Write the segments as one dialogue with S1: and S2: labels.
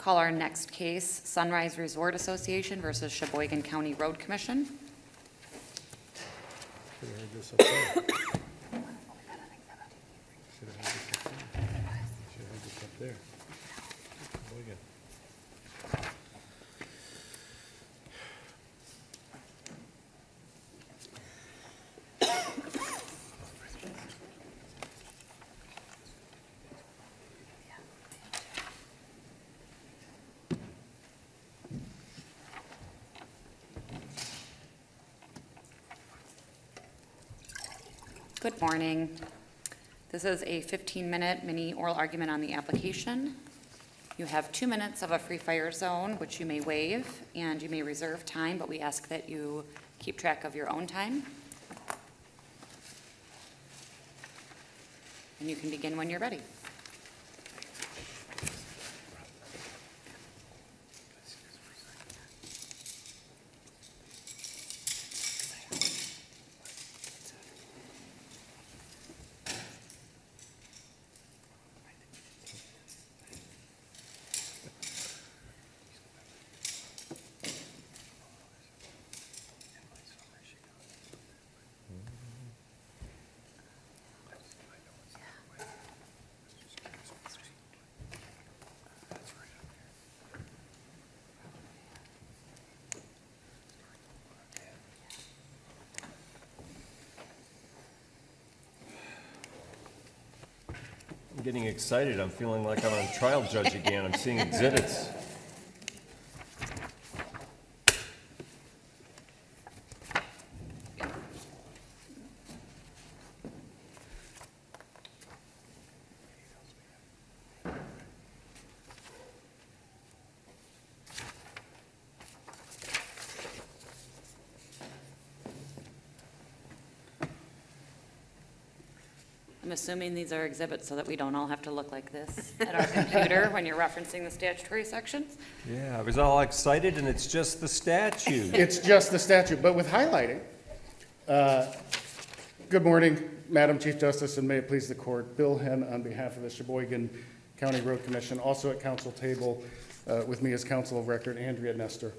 S1: Call our next case, Sunrise Resort Association versus Cheboygan County Road Commission.
S2: Should have had this up there. Should have had this up there. Should have had this up there. Sheboygan.
S1: Good morning. This is a 15-minute mini oral argument on the application. You have 2 minutes of a free fire zone, which you may waive, and you may reserve time, but we ask that you keep track of your own time. And you can begin when you're ready.
S3: I'm getting excited. I'm feeling like I'm a trial judge again. I'm seeing exhibits.
S1: I'm assuming these are exhibits so that we don't all have to look like this at our computer when you're referencing the statutory sections.
S3: Yeah, I was all excited, and it's just the statute.
S2: It's just the statute, but with highlighting. Good morning, Madam Chief Justice, and may it please the court. Bill Henn on behalf of the Cheboygan County Road Commission. Also at council table with me as counsel of record, Andrea Nestor.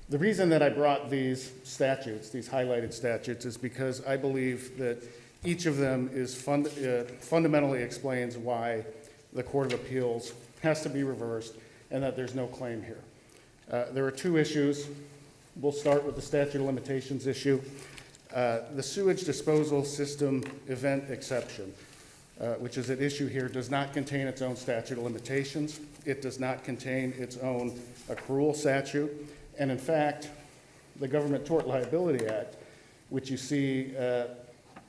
S2: The reason that I brought these statutes, these highlighted statutes, is because I believe that each of them is fundamentally explains why the Court of Appeals has to be reversed and that there's no claim here. There are two issues. We'll start with the statute of limitations issue. The sewage disposal system event exception, which is at issue here, does not contain its own statute of limitations. It does not contain its own accrual statute. And in fact, the Government Tort Liability Act, which you see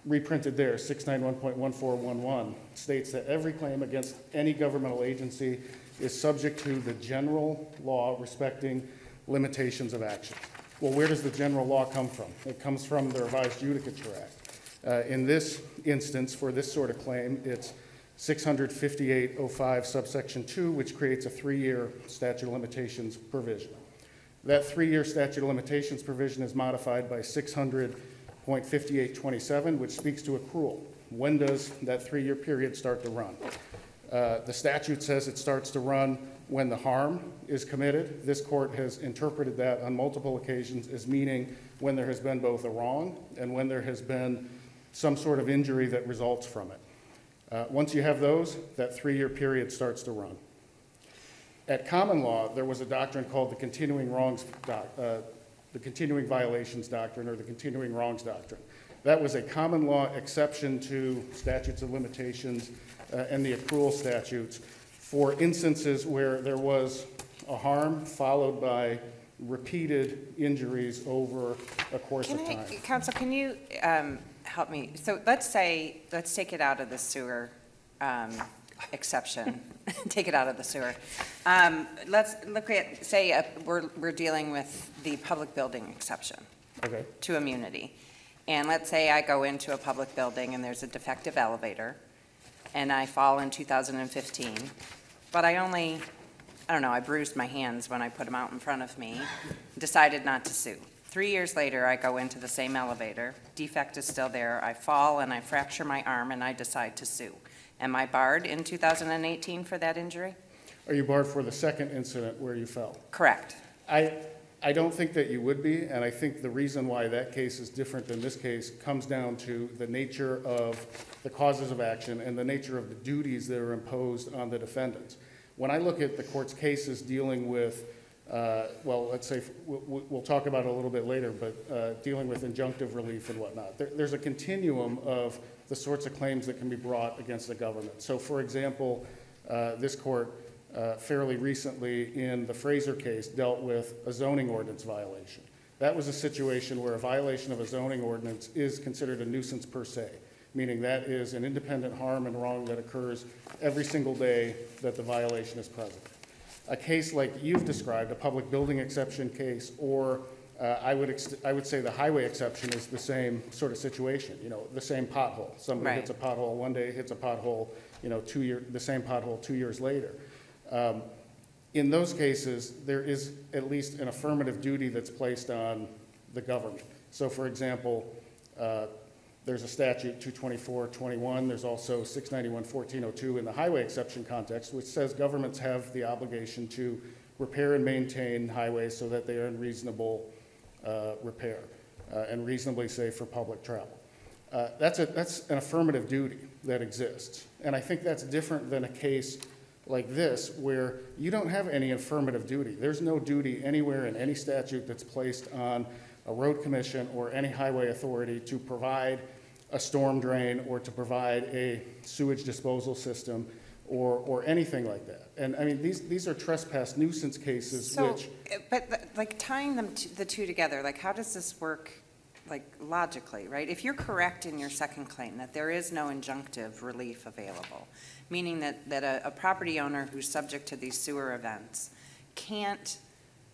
S2: reprinted there, 691.1411, states that every claim against any governmental agency is subject to the general law respecting limitations of action. Well, where does the general law come from? It comes from the Revised Judicature Act. In this instance, for this sort of claim, it's 658.05 subsection 2, which creates a 3-year statute of limitations provision. That 3-year statute of limitations provision is modified by 600.5827, which speaks to accrual. When does that 3-year period start to run? The statute says it starts to run when the harm is committed. This court has interpreted that on multiple occasions as meaning when there has been both a wrong and when there has been some sort of injury that results from it. Once you have those, that 3-year period starts to run. At common law, there was a doctrine called the continuing violations doctrine, or the continuing wrongs doctrine. That was a common law exception to statutes of limitations and the accrual statutes for instances where there was a harm followed by repeated injuries over a course of time.
S4: Counsel, can you help me? So let's take it out of the sewer exception. Take it out of the sewer. Let's look at, say, we're dealing with the public building exception to immunity. And let's say I go into a public building and there's a defective elevator and I fall in 2015, but I don't know, I bruised my hands when I put them out in front of me, decided not to sue. 3 years later, I go into the same elevator, defect is still there, I fall and I fracture my arm and I decide to sue. Am I barred in 2018 for that injury?
S2: Are you barred for the second incident where you fell?
S4: Correct.
S2: I don't think that you would be, and I think the reason why that case is different than this case comes down to the nature of the causes of action and the nature of the duties that are imposed on the defendants. When I look at the court's cases dealing with, well, let's say, we'll talk about it a little bit later, but dealing with injunctive relief and whatnot, there's a continuum of the sorts of claims that can be brought against the government. So, for example, this court fairly recently in the Fraser case dealt with a zoning ordinance violation. That was a situation where a violation of a zoning ordinance is considered a nuisance per se, meaning that is an independent harm and wrong that occurs every single day that the violation is present. A case like you've described, a public building exception case, or I would say the highway exception is the same sort of situation, you know, the same pothole. Somebody hits a pothole one day, hits a pothole, you know, the same pothole 2 years later. In those cases, there is at least an affirmative duty that's placed on the government. So, for example, there's a statute, 224-21, there's also 691-1402 in the highway exception context, which says governments have the obligation to repair and maintain highways so that they are in reasonable repair and reasonably safe for public travel. That's an affirmative duty that exists. And I think that's different than a case like this, where you don't have any affirmative duty. There's no duty anywhere in any statute that's placed on a road commission or any highway authority to provide a storm drain or to provide a sewage disposal system or anything like that. And I mean, these are trespass nuisance cases,
S4: But like tying the two together, like how does this work, like logically, right? If you're correct in your second claim that there is no injunctive relief available, meaning that a property owner who's subject to these sewer events can't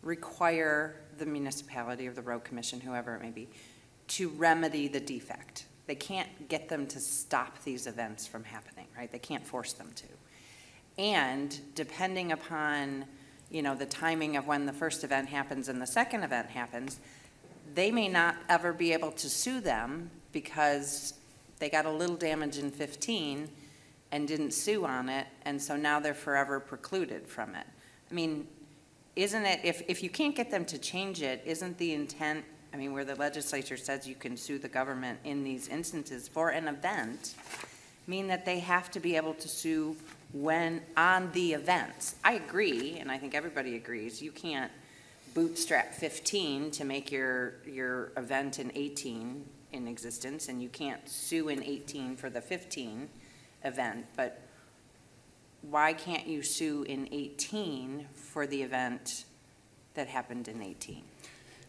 S4: require the municipality or the road commission, whoever it may be, to remedy the defect. They can't get them to stop these events from happening, right? They can't force them to. And depending upon, you know, the timing of when the first event happens and the second event happens, they may not ever be able to sue them because they got a little damage in 15 and didn't sue on it, and so now they're forever precluded from it. I mean, isn't it, if you can't get them to change it, isn't the intent, I mean, where the legislature says you can sue the government in these instances for an event, mean that they have to be able to sue when on the events? I agree, and I think everybody agrees, you can't bootstrap 15 to make your event in 18 in existence, and you can't sue in 18 for the 15 event, but why can't you sue in 18 for the event that happened in 18?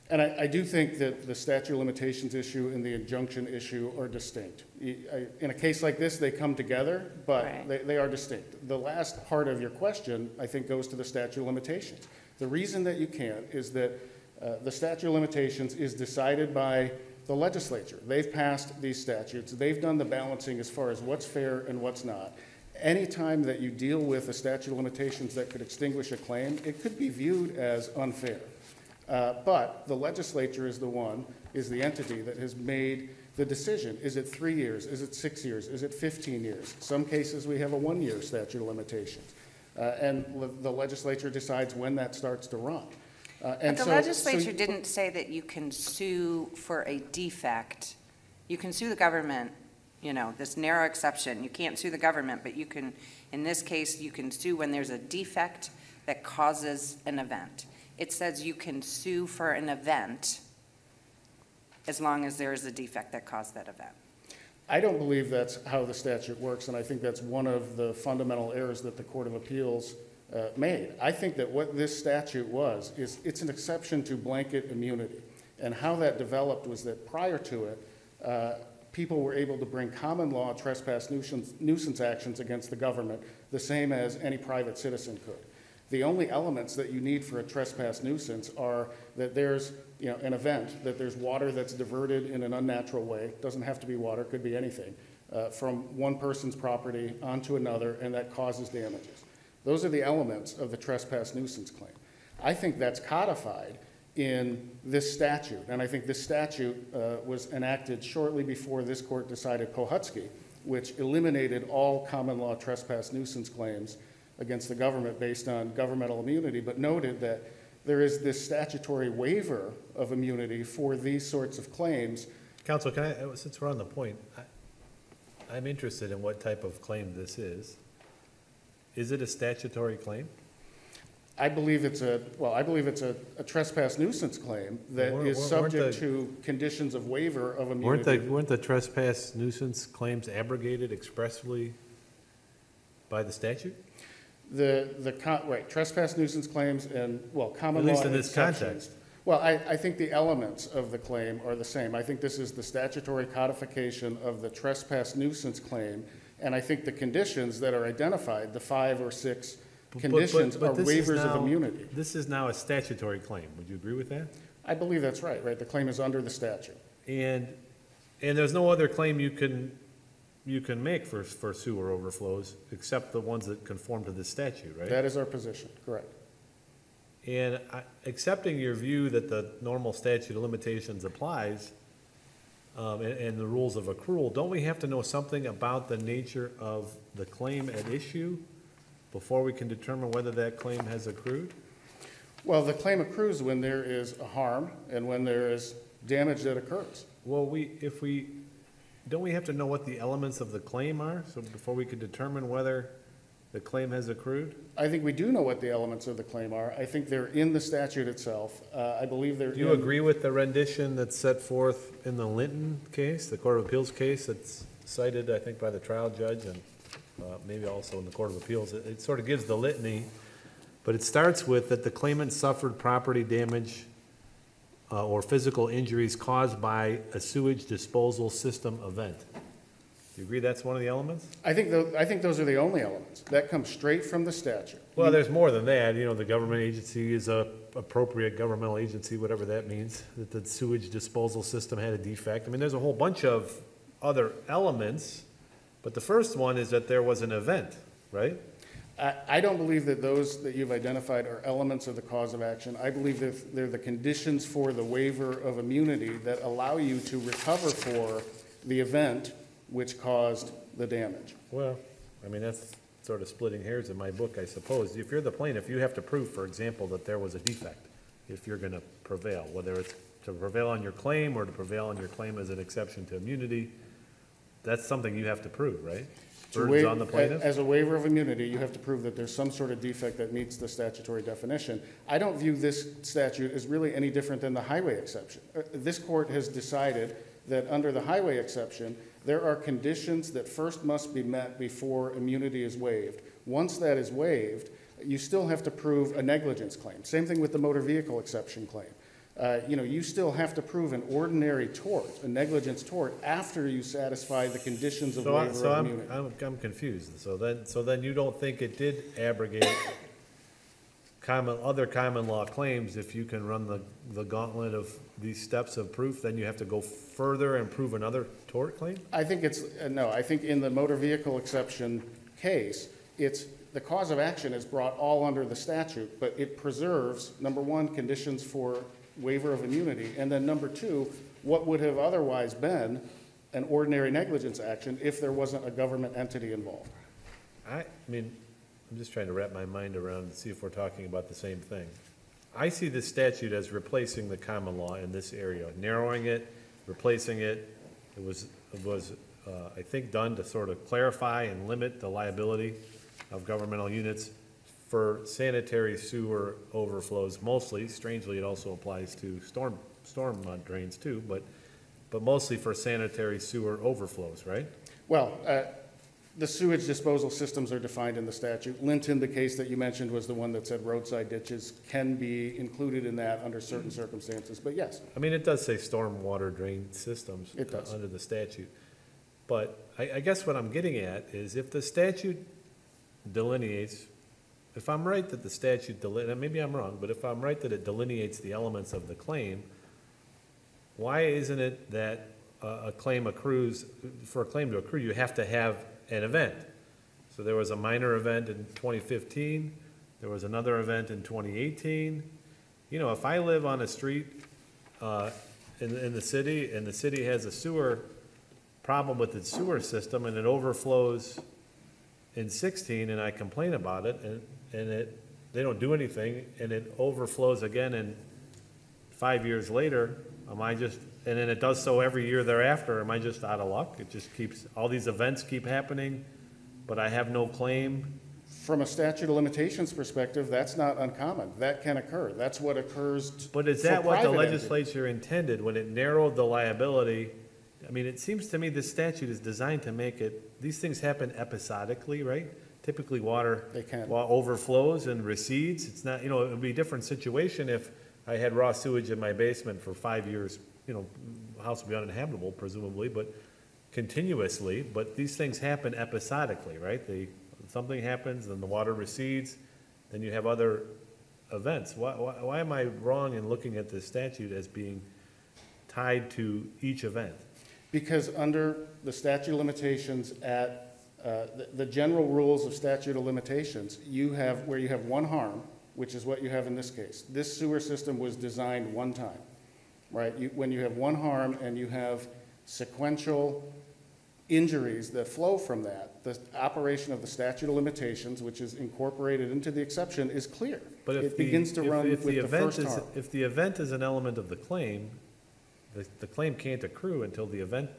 S2: And I do think that the statute of limitations issue and the injunction issue are distinct. In a case like this, they come together, but they are distinct. The last part of your question, I think, goes to the statute of limitations. The reason that you can't is that the statute of limitations is decided by the legislature. They've passed these statutes. They've done the balancing as far as what's fair and what's not. Anytime that you deal with a statute of limitations that could extinguish a claim, it could be viewed as unfair. But the legislature is the entity that has made the decision. Is it 3 years? Is it 6 years? Is it 15 years? Some cases we have a 1-year statute of limitations. And the legislature decides when that starts to run.
S4: But the legislature didn't say that you can sue for a defect. You can sue the government, you know, this narrow exception. You can't sue the government, but you can, in this case, you can sue when there's a defect that causes an event. It says you can sue for an event as long as there is a defect that caused that event.
S2: I don't believe that's how the statute works, and I think that's one of the fundamental errors that the Court of Appeals made. I think that what this statute is it's an exception to blanket immunity. And how that developed was that prior to it, people were able to bring common law trespass nuisance actions against the government, the same as any private citizen could. The only elements that you need for a trespass nuisance are that there's, you know, an event, that there's water that's diverted in an unnatural way. It doesn't have to be water, it could be anything, from one person's property onto another, and that causes damages. Those are the elements of the trespass nuisance claim. I think that's codified in this statute. And I think this statute was enacted shortly before this court decided Kohutsky, which eliminated all common law trespass nuisance claims against the government based on governmental immunity, but noted that there is this statutory waiver of immunity for these sorts of claims.
S5: Counsel, can I, since we're on the point, I'm interested in what type of claim this is. Is it a statutory claim?
S2: I believe it's a trespass nuisance claim that is subject to conditions of waiver of immunity.
S5: Weren't the trespass nuisance claims abrogated expressly by the statute?
S2: Right, trespass nuisance claims and, well, common
S5: At
S2: law
S5: least in this
S2: exceptions.
S5: context.
S2: Well, I think the elements of the claim are the same. I think this is the statutory codification of the trespass nuisance claim, and I think the conditions that are identified, the 5 or 6 conditions, are
S5: this is
S2: waivers of
S5: now-
S2: immunity.
S5: This is now a statutory claim. Would you agree with that?
S2: I believe that's right, right? The claim is under the statute.
S5: And there's no other claim you can make for sewer overflows except the ones that conform to this statute, right?
S2: That is our position, correct.
S5: And accepting your view that the normal statute of limitations applies, and the rules of accrual, don't we have to know something about the nature of the claim at issue before we can determine whether that claim has accrued?
S2: Well, the claim accrues when there is a harm and when there is damage that occurs.
S5: Well, don't we have to know what the elements of the claim are, so before we can determine whether the claim has accrued?
S2: I think we do know what the elements of the claim are. I think they're in the statute itself. I believe they're
S5: Do you agree with the rendition that's set forth in the Linton case, the Court of Appeals case that's cited, I think, by the trial judge and maybe also in the Court of Appeals? It sort of gives the litany, but it starts with that the claimant suffered property damage or physical injuries caused by a sewage disposal system event. Do you agree that's one of the elements?
S2: I think those are the only elements. That comes straight from the statute.
S5: Well, there's more than that. You know, the government agency is a appropriate governmental agency, whatever that means, that the sewage disposal system had a defect. I mean, there's a whole bunch of other elements, but the first one is that there was an event, right?
S2: I don't believe that those that you've identified are elements of the cause of action. I believe that they're the conditions for the waiver of immunity that allow you to recover for the event which caused the damage.
S5: Well, I mean, that's sort of splitting hairs in my book, I suppose. If you're the plaintiff, you have to prove, for example, that there was a defect if you're going to prevail, whether it's to prevail on your claim or to prevail on your claim as an exception to immunity. That's something you have to prove, right? Burden's on the plaintiff?
S2: As a waiver of immunity, you have to prove that there's some sort of defect that meets the statutory definition. I don't view this statute as really any different than the highway exception. This court has decided that under the highway exception, there are conditions that first must be met before immunity is waived. Once that is waived, you still have to prove a negligence claim. Same thing with the motor vehicle exception claim. You still have to prove an ordinary tort, a negligence tort, after you satisfy the conditions of waiver of immunity.
S5: I'm confused. So then you don't think it did abrogate other common law claims? If you can run the gauntlet of these steps of proof, then you have to go further and prove another tort claim?
S2: I think no, I think in the motor vehicle exception case, the cause of action is brought all under the statute, but it preserves, number one, conditions for waiver of immunity, and then number two, what would have otherwise been an ordinary negligence action if there wasn't a government entity involved.
S5: I mean, I'm just trying to wrap my mind around and see if we're talking about the same thing. I see this statute as replacing the common law in this area, narrowing it, replacing it. It was I think, done to sort of clarify and limit the liability of governmental units for sanitary sewer overflows mostly. Strangely, it also applies to storm drains too, but mostly for sanitary sewer overflows, right?
S2: Well, the sewage disposal systems are defined in the statute. Linton, the case that you mentioned, was the one that said roadside ditches can be included in that under certain circumstances, but yes.
S5: I mean, it does say stormwater drain systems
S2: It does.
S5: under the statute. But I guess what I'm getting at is if the statute delineates, if I'm right that the statute maybe I'm wrong, but if I'm right that it delineates the elements of the claim, why isn't it that a claim accrues, for a claim to accrue, you have to have an event? So there was a minor event in 2015, there was another event in 2018. you know, if I live on a street, in the city, and the city has a sewer problem with its sewer system, and it overflows in 16, and I complain about it, and they don't do anything, and it overflows again, and 5 years later, am I just, and then it does so every year thereafter, am I just out of luck? It just keeps, all these events keep happening, but I have no claim?
S2: From a statute of limitations perspective, that's not uncommon. That can occur. That's what occurs
S5: But is
S2: for
S5: that what the
S2: private entities.
S5: legislature intended when it narrowed the liability? I mean, it seems to me this statute is designed to make it, these things happen episodically, right? Typically, water
S2: They can.
S5: overflows and recedes. It's not, you know, it would be a different situation if I had raw sewage in my basement for 5 years, you know, house would be uninhabitable presumably, but continuously. But these things happen episodically, right? Something happens, then the water recedes, then you have other events. Why am I wrong in looking at this statute as being tied to each event?
S2: Because under the statute of limitations at, the general rules of statute of limitations, you have, where you have one harm, which is what you have in this case. This sewer system was designed one time, right? When you have one harm and you have sequential injuries that flow from that, the operation of the statute of limitations, which is incorporated into the exception, is clear.
S5: But
S2: It begins to run with the first harm.
S5: If the event is an element of the claim, the claim can't accrue until the event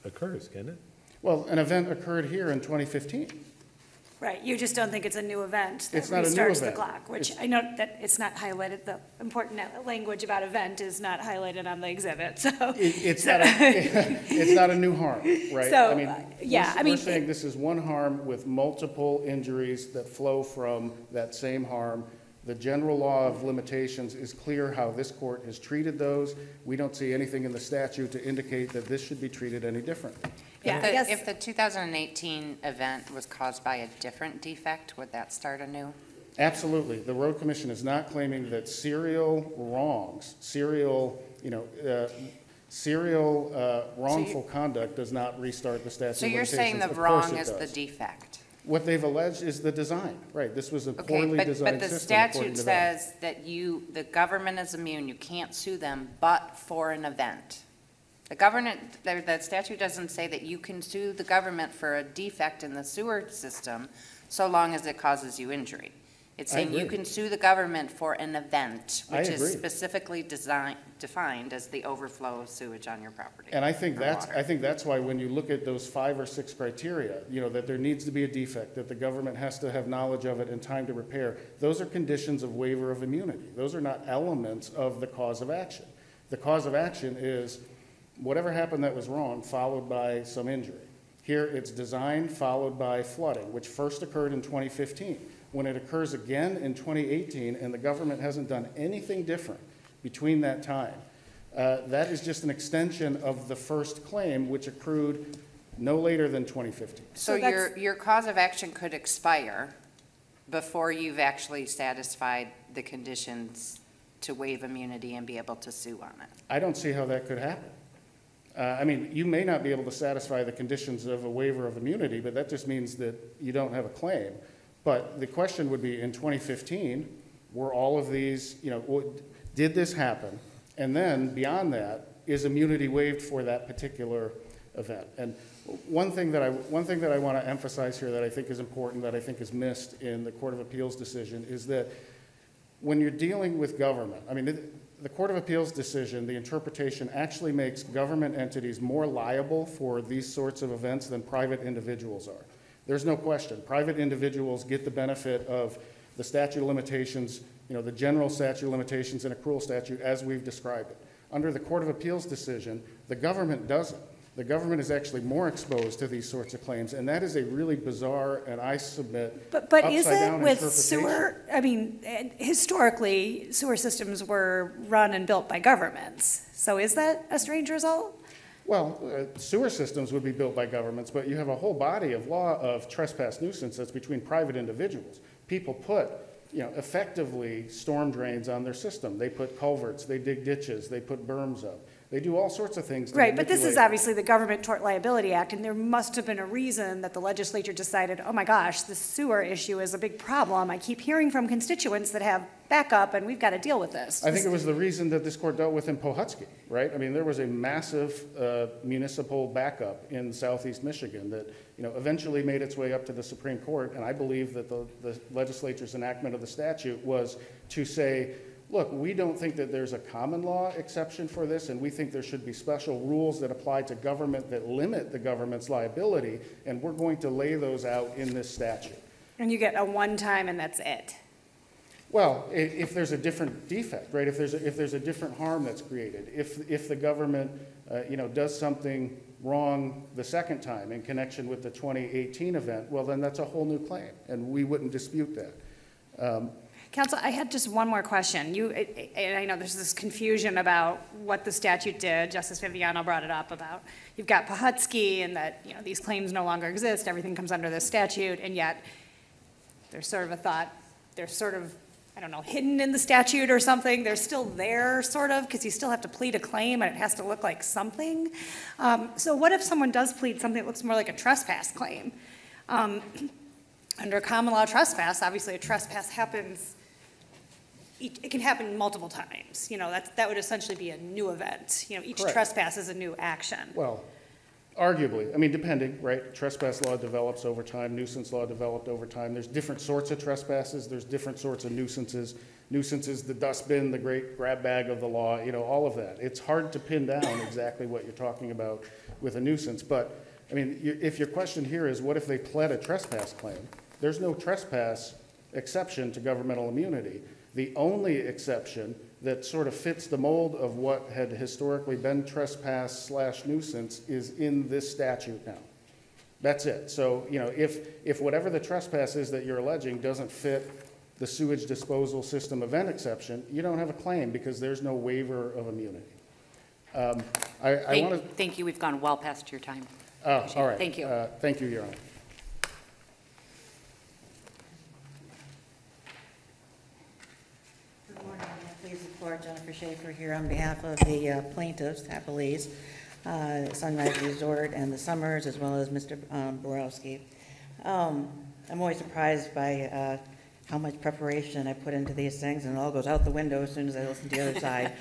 S5: occurs, can it?
S2: Well, an event occurred here in 2015.
S6: Right, you just don't think it's a new event that
S2: It's not a new
S6: restarts the
S2: event.
S6: clock, which
S2: It's-
S6: I know that it's not highlighted, the important language about event is not highlighted on the exhibit, so.
S2: It's not it's not a new harm, right?
S6: So,
S2: I mean,
S6: yeah, I
S2: we're
S6: mean,
S2: saying this is one harm with multiple injuries that flow from that same harm. The general law of limitations is clear how this court has treated those. We don't see anything in the statute to indicate that this should be treated any different.
S6: Yeah, I guess-
S4: If the 2018 event was caused by a different defect, would that start anew?
S2: Absolutely. The road commission is not claiming that serial wrongs, serial wrongful conduct does not restart the statute of
S4: So you're
S2: limitations.
S4: saying the
S2: Of course
S4: wrong
S2: it
S4: is the
S2: does.
S4: defect?
S2: What they've alleged is the design, right? This was a
S4: Okay,
S2: poorly
S4: but
S2: designed
S4: the
S2: system according
S4: statute
S2: to them.
S4: says that the government is immune, you can't sue them but for an event. The statute doesn't say that you can sue the government for a defect in the sewer system so long as it causes you injury. It's
S2: I
S4: saying you
S2: agree.
S4: can sue the government for an event,
S2: I
S4: which is
S2: agree.
S4: specifically defined as the overflow of sewage on your property.
S2: And I think
S4: or water.
S2: that's why when you look at those 5 or 6 criteria, that there needs to be a defect, that the government has to have knowledge of it and time to repair, those are conditions of waiver of immunity. Those are not elements of the cause of action. The cause of action is whatever happened that was wrong followed by some injury. Here, it's design followed by flooding, which first occurred in 2015. When it occurs again in 2018 and the government hasn't done anything different between that time, that is just an extension of the first claim, which accrued no later than 2015.
S4: So
S6: So that's-
S4: your cause of action could expire before you've actually satisfied the conditions to waive immunity and be able to sue on it.
S2: I don't see how that could happen. I mean, you may not be able to satisfy the conditions of a waiver of immunity, but that just means that you don't have a claim. But the question would be, in 2015, were all of these, did this happen? And then, beyond that, is immunity waived for that particular event? And one thing that I want to emphasize here that I think is important, that I think is missed in the Court of Appeals decision, is that when you're dealing with government, I mean, the Court of Appeals decision, the interpretation actually makes government entities more liable for these sorts of events than private individuals are. There's no question. Private individuals get the benefit of the statute of limitations, the general statute of limitations and accrual statute as we've described it. Under the Court of Appeals decision, the government doesn't. The government is actually more exposed to these sorts of claims, and that is a really bizarre, and I submit,
S6: But is it
S2: upside-down
S6: with
S2: interpretation.
S6: sewer, I mean, historically, sewer systems were run and built by governments. So is that a strange result?
S2: Well, sewer systems would be built by governments, but you have a whole body of law of trespass nuisance that's between private individuals. People put, effectively storm drains on their system. They put culverts, they dig ditches, they put berms up. They do all sorts of things to
S6: Right, but this is
S2: manipulate.
S6: obviously the Government Tort Liability Act, and there must have been a reason that the legislature decided, oh my gosh, the sewer issue is a big problem. I keep hearing from constituents that have backup, and we've got to deal with this.
S2: I think it was the reason that this court dealt with in Pohutsky, right? I mean, there was a massive municipal backup in southeast Michigan that, eventually made its way up to the Supreme Court, and I believe that the legislature's enactment of the statute was to say, look, we don't think that there's a common law exception for this, and we think there should be special rules that apply to government that limit the government's liability, and we're going to lay those out in this statute.
S6: And you get a one-time and that's it.
S2: Well, if there's a different defect, right? If there's a different harm that's created, if the government, does something wrong the second time in connection with the 2018 event, well, then that's a whole new claim, and we wouldn't dispute that.
S6: Counsel, I had just one more question. And I know there's this confusion about what the statute did. Justice Viviano brought it up about, you've got Pohutsky and that, these claims no longer exist, everything comes under this statute, and yet there's sort of a thought, they're sort of, I don't know, hidden in the statute or something. They're still there, sort of, because you still have to plead a claim and it has to look like something. So what if someone does plead something that looks more like a trespass claim? Under common law trespass, obviously a trespass happens, it can happen multiple times. That would essentially be a new event. Each
S2: Correct.
S6: trespass is a new action.
S2: Well, arguably, I mean, depending, right? Trespass law develops over time, nuisance law developed over time. There's different sorts of trespasses, there's different sorts of nuisances. Nuisances, the dustbin, the great grab bag of the law, all of that. It's hard to pin down exactly what you're talking about with a nuisance, but, I mean, if your question here is, what if they pled a trespass claim? There's no trespass exception to governmental immunity. The only exception that sort of fits the mold of what had historically been trespass/nuisance is in this statute now. That's it. So, if whatever the trespass is that you're alleging doesn't fit the sewage disposal system event exception, you don't have a claim because there's no waiver of immunity. I want to.
S1: Thank you, we've gone well past your time.
S2: Oh, all right.
S1: Thank you.
S2: Thank you, Your Honor.
S7: Good morning. Please support Jennifer Schaefer here on behalf of the plaintiffs, Appellees, Sunrise Resort and the Summers, as well as Mr. Borowski. I'm always surprised by how much preparation I put into these things, and it all goes out the window as soon as I listen to the other side.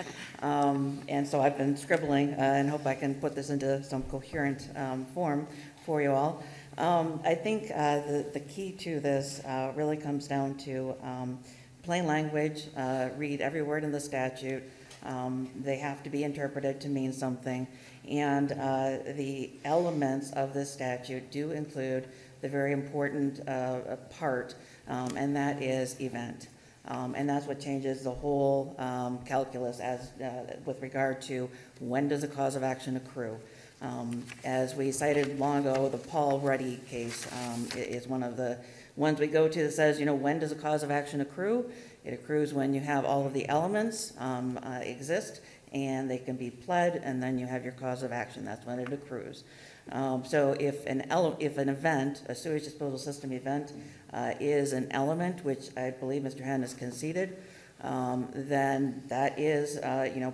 S7: And so I've been scribbling and hope I can put this into some coherent form for you all. I think the key to this really comes down to plain language, read every word in the statute. They have to be interpreted to mean something. And the elements of this statute do include the very important part, and that is event. And that's what changes the whole calculus as with regard to when does a cause of action accrue. As we cited long ago, the Paul Ruddy case is one of the ones we go to that says, when does a cause of action accrue? It accrues when you have all of the elements exist and they can be pled, and then you have your cause of action. That's when it accrues. So if an event, a sewage disposal system event, is an element, which I believe Mr. Henn has conceded, then that is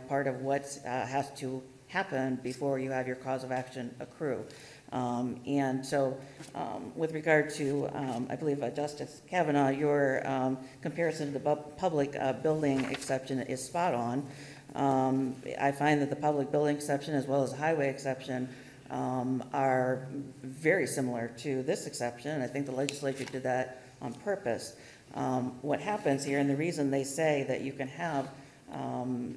S7: part of what has to happen before you have your cause of action accrue. And so with regard to, I believe, Justice Kavanaugh, your comparison to the public building exception is spot on. I find that the public building exception as well as the highway exception are very similar to this exception, and I think the legislature did that on purpose. What happens here, and the reason they say that you can have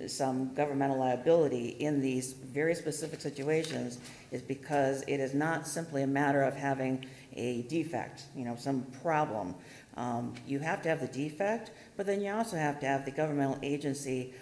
S7: some governmental liability in these very specific situations is because it is not simply a matter of having a defect, some problem. You have to have the defect, but then you also have to have the governmental agency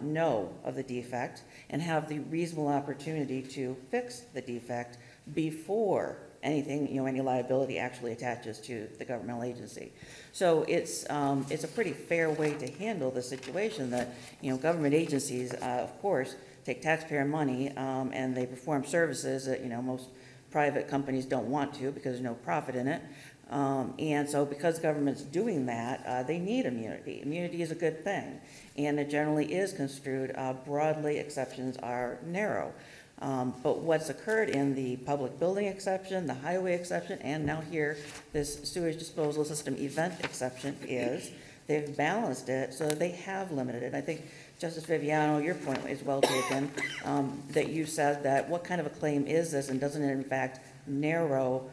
S7: know of the defect and have the reasonable opportunity to fix the defect before anything, any liability actually attaches to the governmental agency. So it's a pretty fair way to handle the situation that, government agencies, of course, take taxpayer money and they perform services that, most private companies don't want to because there's no profit in it. And so because government's doing that, they need immunity. Immunity is a good thing, and it generally is construed broadly. Exceptions are narrow. But what's occurred in the public building exception, the highway exception, and now here, this sewage disposal system event exception is they've balanced it so that they have limited it. I think, Justice Viviano, your point is well taken, that you said that what kind of a claim is this, and doesn't it in fact narrow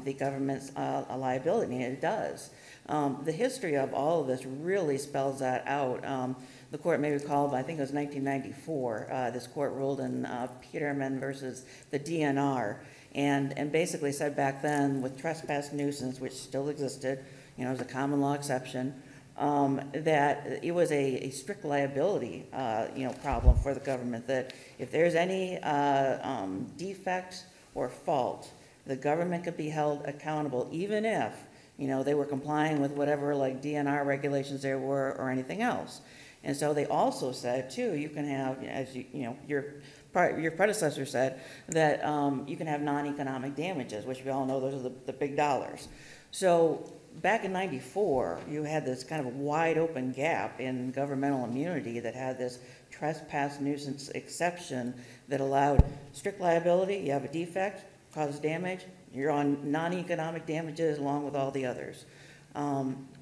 S7: the government's liability? I mean, it does. The history of all of this really spells that out. The court may recall, but I think it was 1994, this court ruled in Peterman versus the DNR, and basically said back then with trespass nuisance, which still existed, as a common law exception, that it was a strict liability, problem for the government, that if there's any defect or fault, the government could be held accountable, even if, they were complying with whatever like DNR regulations there were or anything else. And so they also said too, you can have, as your predecessor said, that you can have non-economic damages, which we all know those are the big dollars. So back in '94, you had this kind of wide open gap in governmental immunity that had this trespass nuisance exception that allowed strict liability. You have a defect, causes damage, you're on non-economic damages along with all the others.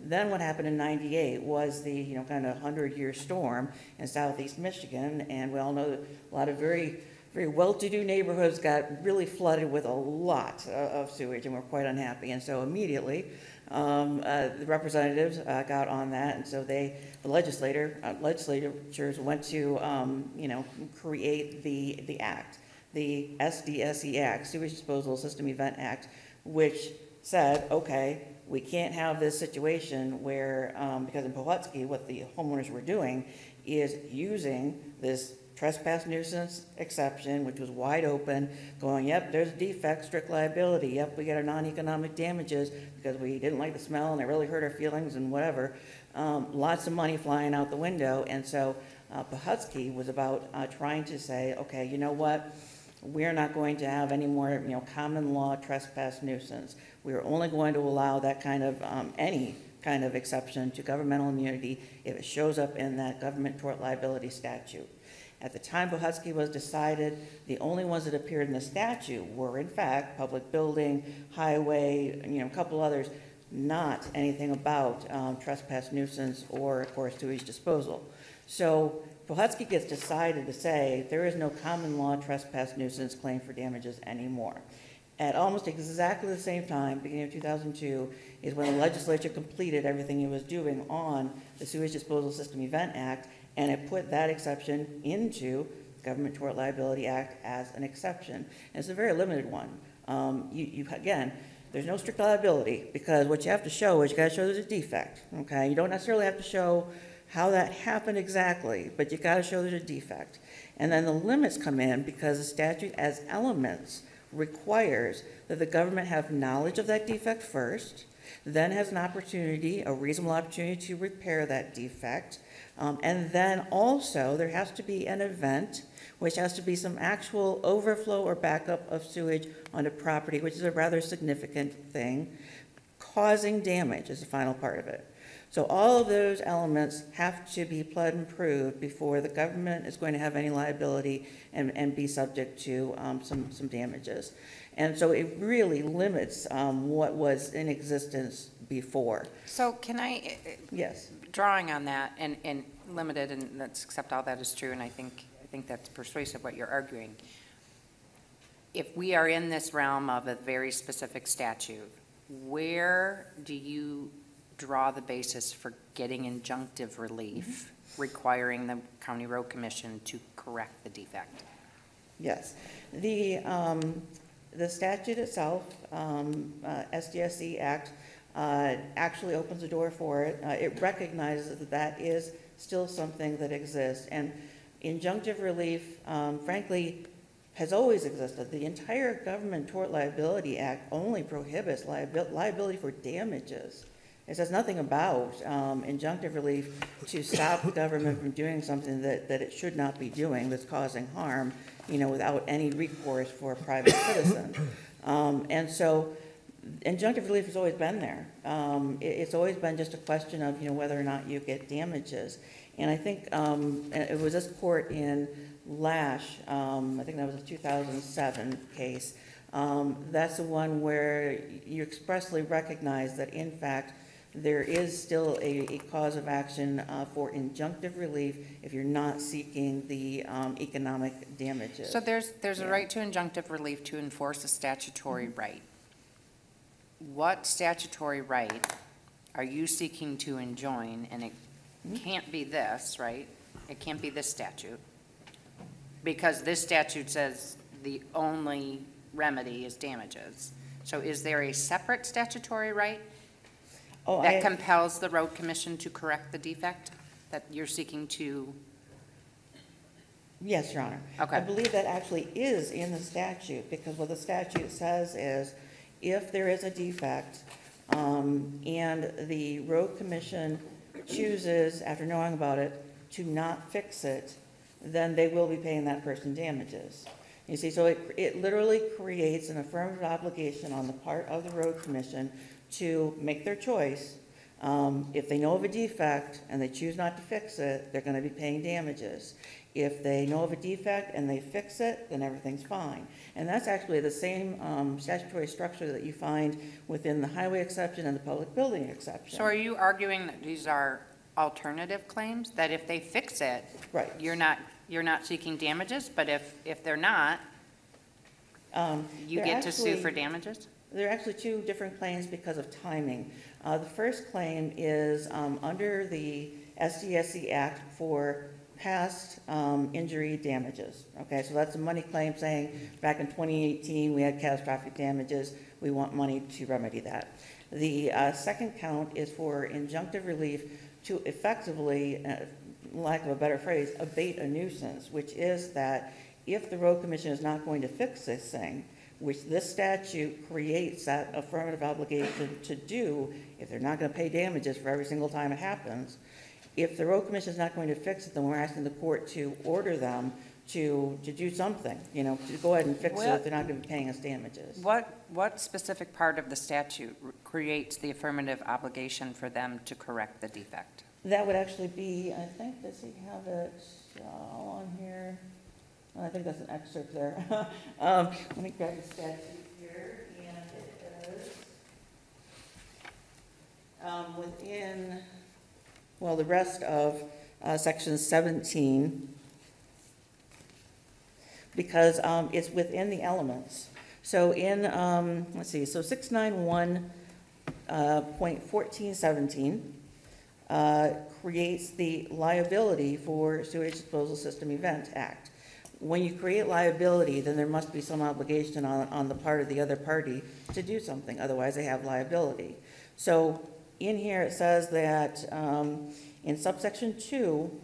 S7: Then what happened in '98 was the kind of 100-year storm in southeast Michigan, and we all know that a lot of very, very well-to-do neighborhoods got really flooded with a lot of sewage and were quite unhappy. And so immediately, the representatives got on that, and so the legislatures went to create the act, the SDSE Act, Sewage Disposal System Event Act, which said, okay, we can't have this situation where, because in Pulaski, what the homeowners were doing is using this trespass nuisance exception, which was wide open, going, yep, there's a defect, strict liability, yep, we get our non-economic damages because we didn't like the smell and it really hurt our feelings and whatever. Lots of money flying out the window. And so Pulaski was about trying to say, okay, you know what? We're not going to have any more, common law trespass nuisance. We're only going to allow that kind of, any kind of exception to governmental immunity if it shows up in that government tort liability statute. At the time Pulaski was decided, the only ones that appeared in the statute were, in fact, public building, highway, a couple others, not anything about trespass nuisance or, of course, sewage disposal. So Pulaski gets decided to say there is no common law trespass nuisance claim for damages anymore. At almost exactly the same time, beginning of 2002, is when the legislature completed everything it was doing on the Sewage Disposal System Event Act, and it put that exception into Government Tort Liability Act as an exception. And it's a very limited one. Again, there's no strict liability, because what you have to show is you got to show there's a defect. Okay, you don't necessarily have to show how that happened exactly, but you got to show there's a defect. And then the limits come in because the statute as elements requires that the government have knowledge of that defect first, then has an opportunity, a reasonable opportunity to repair that defect, and then also there has to be an event, which has to be some actual overflow or backup of sewage onto property, which is a rather significant thing, causing damage is the final part of it. So all of those elements have to be pled and proved before the government is going to have any liability and be subject to some damages. And so it really limits what was in existence before.
S4: So can I,
S7: Yes.
S4: drawing on that and limited, and let's accept all that is true, and I think that's persuasive what you're arguing. If we are in this realm of a very specific statute, where do you draw the basis for getting injunctive relief requiring the County Road Commission to correct the defect?
S7: Yes. The statute itself, SDSE Act, actually opens the door for it. It recognizes that that is still something that exists. And injunctive relief, frankly, has always existed. The entire Government Tort Liability Act only prohibits liability for damages. It says nothing about injunctive relief to stop the government from doing something that it should not be doing that's causing harm, without any recourse for a private citizen. And so injunctive relief has always been there. It's always been just a question of, whether or not you get damages. And I think it was this court in Lash, I think that was a 2007 case. That's the one where you expressly recognize that, in fact, there is still a cause of action for injunctive relief if you're not seeking the economic damages.
S4: So there's a right to injunctive relief to enforce a statutory right. What statutory right are you seeking to enjoin? And it can't be this, right? It can't be this statute. Because this statute says the only remedy is damages. So is there a separate statutory right that compels the road commission to correct the defect that you're seeking to?
S7: Yes, Your Honor.
S4: Okay.
S7: I believe that actually is in the statute, because what the statute says is if there is a defect and the road commission chooses, after knowing about it, to not fix it, then they will be paying that person damages. You see, so it literally creates an affirmative obligation on the part of the road commission to make their choice. If they know of a defect and they choose not to fix it, they're going to be paying damages. If they know of a defect and they fix it, then everything's fine. And that's actually the same statutory structure that you find within the highway exception and the public building exception.
S4: So are you arguing that these are alternative claims, that if they fix it,
S7: Right.
S4: you're not seeking damages, but if they're not, you
S7: They're
S4: get to sue
S7: actually-
S4: for damages?
S7: There are actually two different claims because of timing. The first claim is under the SDSC Act for past injury damages. Okay, so that's a money claim saying back in 2018 we had catastrophic damages. We want money to remedy that. The second count is for injunctive relief to effectively, lack of a better phrase, abate a nuisance, which is that if the road commission is not going to fix this thing, which this statute creates that affirmative obligation to do, if they're not going to pay damages for every single time it happens, if the road commission is not going to fix it, then we're asking the court to order them to do something, to go ahead and fix it if they're not going to be paying us damages.
S4: What specific part of the statute creates the affirmative obligation for them to correct the defect?
S7: That would actually be, I think, does he have it all on here? I think that's an excerpt there. Let me grab the statute here, and it is within, well, the rest of section 17, because it's within the elements. So in, let's see, so 691.1417 creates the liability for Sewage Disposal System Event Act. When you create liability, then there must be some obligation on the part of the other party to do something, otherwise they have liability. So in here it says that in subsection 2,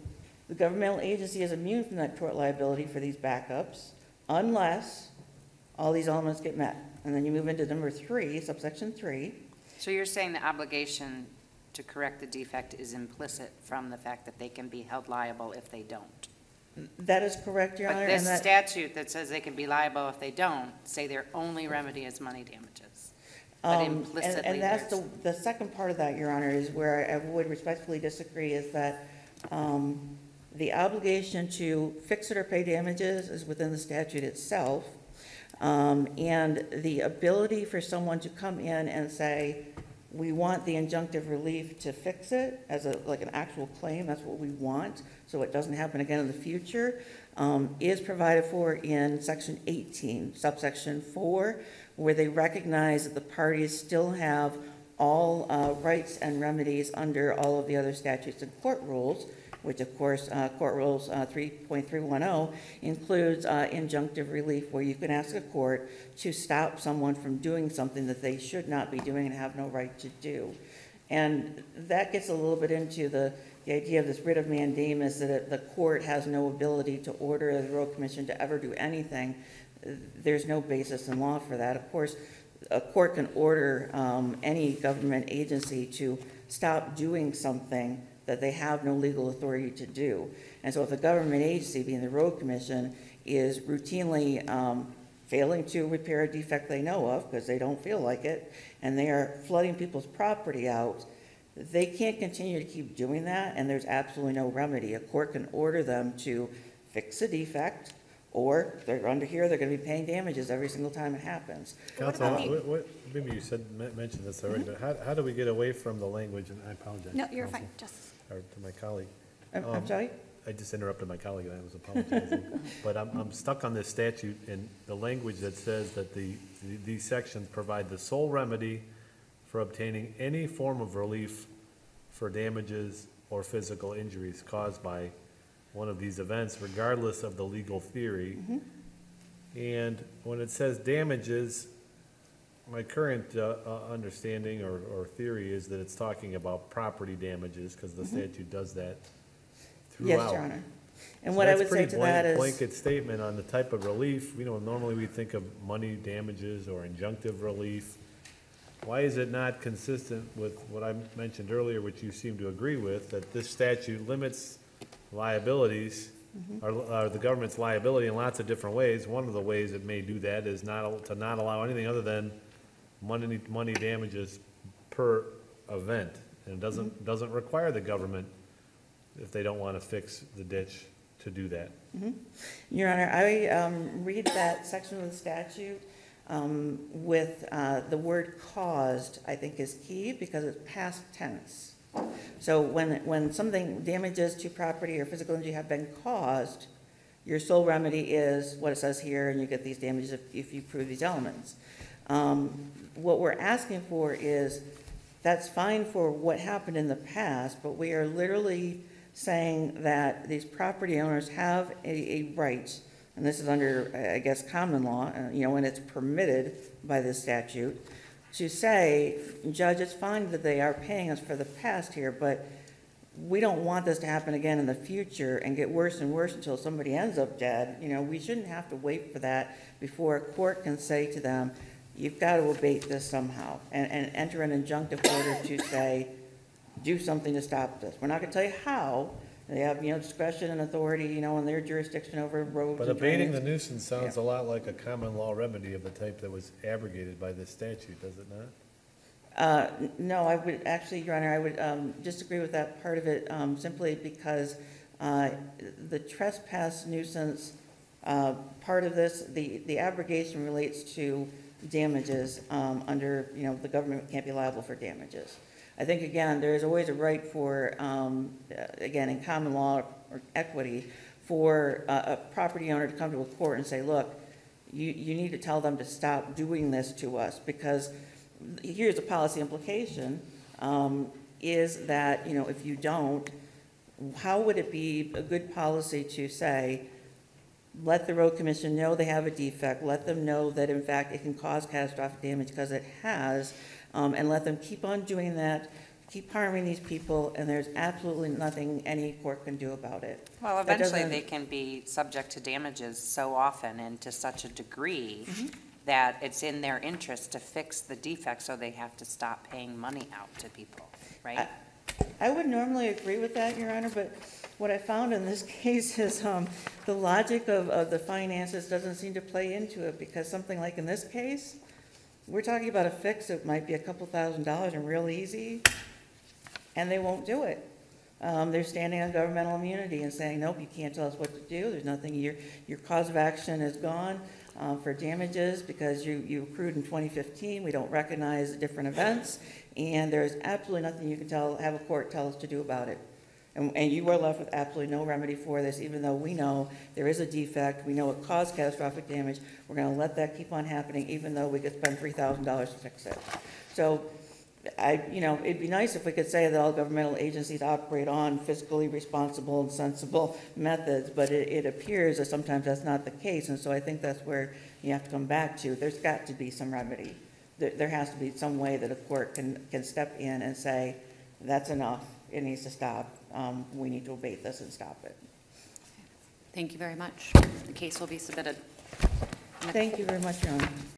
S7: the governmental agency is immune from that tort liability for these backups unless all these elements get met. And then you move into number 3, subsection 3.
S4: So you're saying the obligation to correct the defect is implicit from the fact that they can be held liable if they don't?
S7: That is correct, Your Honor.
S4: But this
S7: and that,
S4: statute that says they can be liable if they don't, say their only remedy is money damages. But implicitly
S7: and that's
S4: there's-
S7: the second part of that, Your Honor, is where I would respectfully disagree, is that the obligation to fix it or pay damages is within the statute itself. And the ability for someone to come in and say, we want the injunctive relief to fix it as like an actual claim, that's what we want, so it doesn't happen again in the future, is provided for in section 18, subsection 4, where they recognize that the parties still have all rights and remedies under all of the other statutes and court rules, which of course, Court Rules 3.310 includes injunctive relief, where you can ask a court to stop someone from doing something that they should not be doing and have no right to do. And that gets a little bit into the idea of this writ of mandamus, that the court has no ability to order the road commission to ever do anything. There's no basis in law for that. Of course, a court can order any government agency to stop doing something that they have no legal authority to do. And so if a government agency, being the road commission, is routinely failing to repair a defect they know of because they don't feel like it, and they are flooding people's property out, they can't continue to keep doing that, and there's absolutely no remedy. A court can order them to fix a defect, or they're under here, they're gonna be paying damages every single time it happens.
S5: Counsel, maybe you mentioned this already, but how do we get away from the language, and I apologize.
S6: No, you're
S5: Counsel,
S6: fine, Justice.
S5: Or to my colleague.
S7: I'm sorry?
S5: I just interrupted my colleague and I was apologizing. But I'm stuck on this statute and the language that says that these sections provide the sole remedy for obtaining any form of relief for damages or physical injuries caused by one of these events, regardless of the legal theory. And when it says damages, my current understanding or theory is that it's talking about property damages, because the statute does that throughout.
S7: Yes, Your Honor. And what I would say to that is.
S5: Blanket statement on the type of relief. Normally we think of money damages or injunctive relief. Why is it not consistent with what I mentioned earlier, which you seem to agree with, that this statute limits liabilities, or the government's liability in lots of different ways? One of the ways it may do that is to not allow anything other than money damages per event. And it doesn't require the government, if they don't want to fix the ditch, to do that.
S7: Your Honor, I read that section of the statute with the word caused, I think is key, because it's past tense. So when something damages to property or physical injury have been caused, your sole remedy is what it says here, and you get these damages if you prove these elements. What we're asking for is, that's fine for what happened in the past, but we are literally saying that these property owners have a right, and this is under, I guess, common law, and it's permitted by this statute, to say, Judge, it's fine that they are paying us for the past here, but we don't want this to happen again in the future and get worse and worse until somebody ends up dead. We shouldn't have to wait for that before a court can say to them, you've got to abate this somehow, and enter an injunctive order to say, do something to stop this. We're not going to tell you how. They have, discretion and authority, in their jurisdiction over roads.
S5: But
S7: and
S5: abating
S7: drainage.
S5: the nuisance sounds a lot like a common law remedy of the type that was abrogated by this statute, does it not?
S7: No, I would, actually, Your Honor, I would disagree with that part of it, simply because the trespass nuisance part of this, the abrogation relates to damages under, the government can't be liable for damages. I think, again, there is always a right for, again, in common law or equity, for a property owner to come to a court and say, look, you need to tell them to stop doing this to us, because here's a policy implication, is that, if you don't, how would it be a good policy to say, let the road commission know they have a defect, let them know that, in fact, it can cause catastrophic damage, because it has, and let them keep on doing that, keep harming these people, and there's absolutely nothing any court can do about it.
S4: Well,
S7: That
S4: eventually
S7: doesn't-
S4: they can be subject to damages so often and to such a degree that it's in their interest to fix the defect, so they have to stop paying money out to people, right?
S7: I would normally agree with that, Your Honor, but what I found in this case is the logic of the finances doesn't seem to play into it, because something like in this case, we're talking about a fix that might be a couple $1,000s and real easy, and they won't do it. They're standing on governmental immunity and saying, nope, you can't tell us what to do. There's nothing, your cause of action is gone for damages because you accrued in 2015. We don't recognize different events, and there's absolutely nothing you can have a court tell us to do about it. And you are left with absolutely no remedy for this, even though we know there is a defect, we know it caused catastrophic damage. We're going to let that keep on happening, even though we could spend $3,000 to fix it. So, it'd be nice if we could say that all governmental agencies operate on fiscally responsible and sensible methods, but it appears that sometimes that's not the case, and so I think that's where you have to come back to. There's got to be some remedy. There has to be some way that a court can step in and say, that's enough, it needs to stop. We need to abate this and stop it.
S1: Thank you very much. The case will be submitted.
S7: Thank you very much, Your Honor.